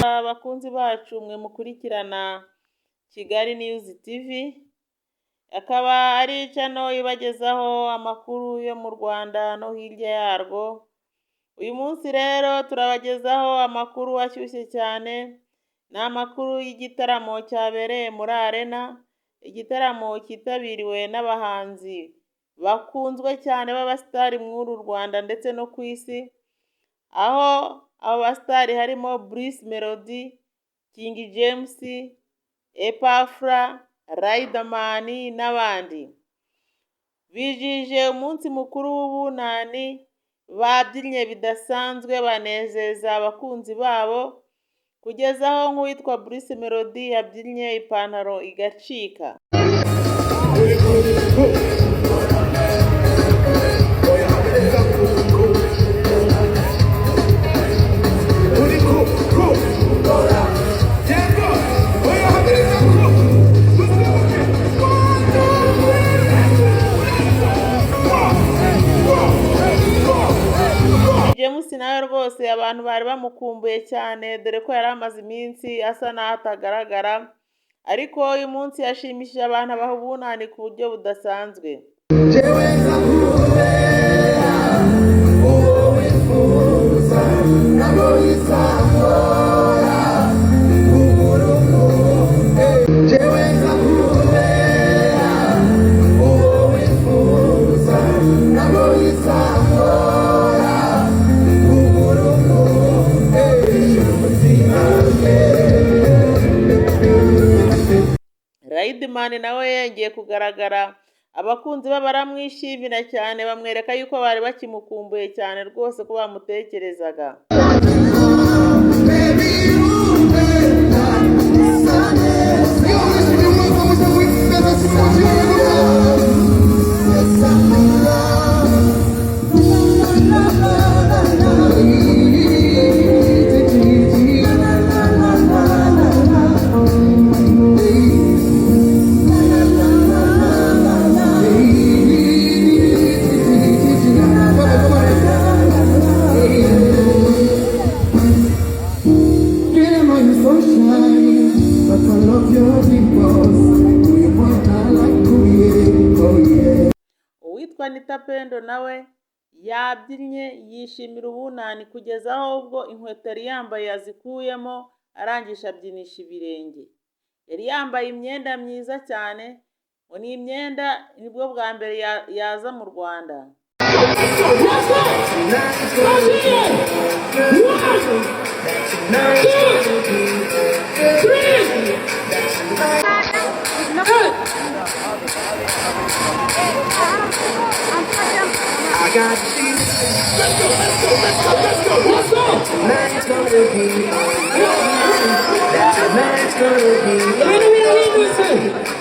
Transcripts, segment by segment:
Abakunzi bacu mwe mukurikirana Kigali News TV, akaba ari channel ibagezaho amakuru yo mu Rwanda no hirya yarwo. Uyu munsi rero turabagezaho amakuru ashyushye cyane, ni amakuru y'igitaramo cyabereye muri Arena, igitaramo cyitabiriwe n'abahanzi bakunzwe cyane b'abasitari muri Rwanda ndetse no ku isi, aho abo basitari harimo Bruce Melody, King James, Epafra, Riderman n'abandi. Bijije umunsi mukuru w'ubunani, babyinnye bidasanzwe banezeza abakunzi babo, kugeza aho nk'uwitwa Bruce Melody yabyinnye ipantaro igacika. James nawe rwose abantu bari bamukumbuye cyane, dore ko yari amaze iminsi asa n'aho atagaragara, ariko uyu munsi yashimishije abantu abaha ubunani ku buryo budasanzwe. Riderman nawe yongeye kugaragara, abakunzi be baramwishimira cyane, bamwereka yuko bari bakimukumbuye cyane rwose ko bamutekerezaga. Uwitwa Pendo nawe yabyinnye yishimira ubunani kugeza aho ubwo inkweto yari yambaye yazikuyemo arangisha abyinisha ibirenge. Yari yambaye imyenda myiza cyane, ngo ni imyenda nibwo bwa mbere yaza mu Rwanda. I got Jesus. Let's go, let's go, let's go, let's go, let's go. Tonight's gonna be that tonight's gonna be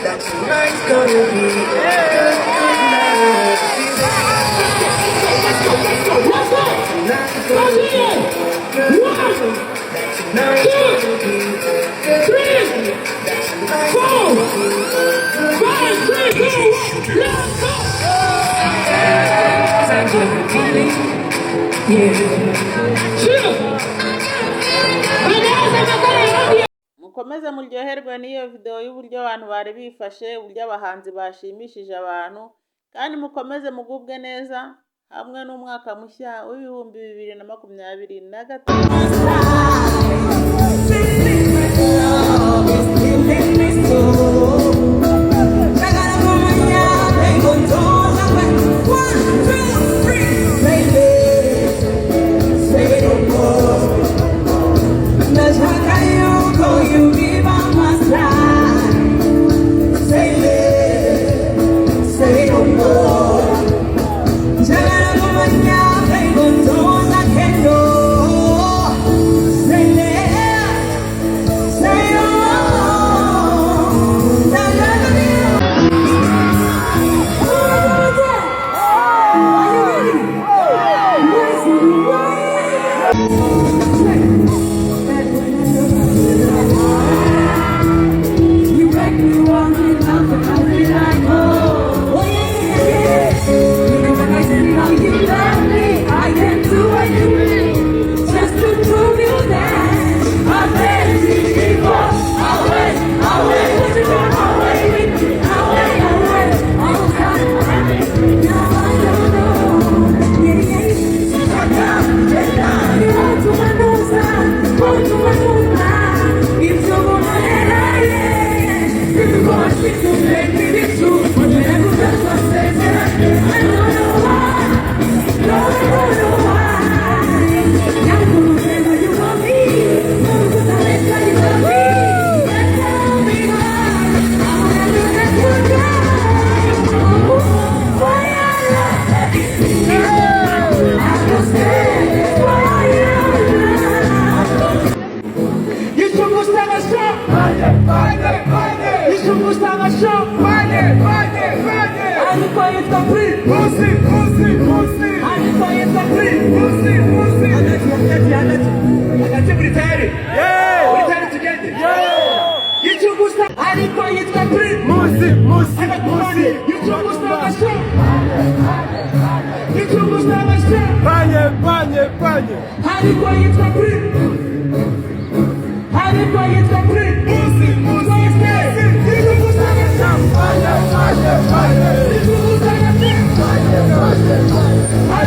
that tonight's gonna be a good night. Let's go, let's go, let's go. Tonight's gonna be good night. That tonight's gonna be good three, that tonight's gonna be good 5, 3, 2, let's go. Mukomeze muryoherwe n'iyo video y'uburyo abantu bari bifashe, uburyo abahanzi bashimishije abantu, kandi mukomeze mugubwe neza hamwe n'umwaka mushya w'ibihumbi 2025. Say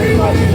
Everybody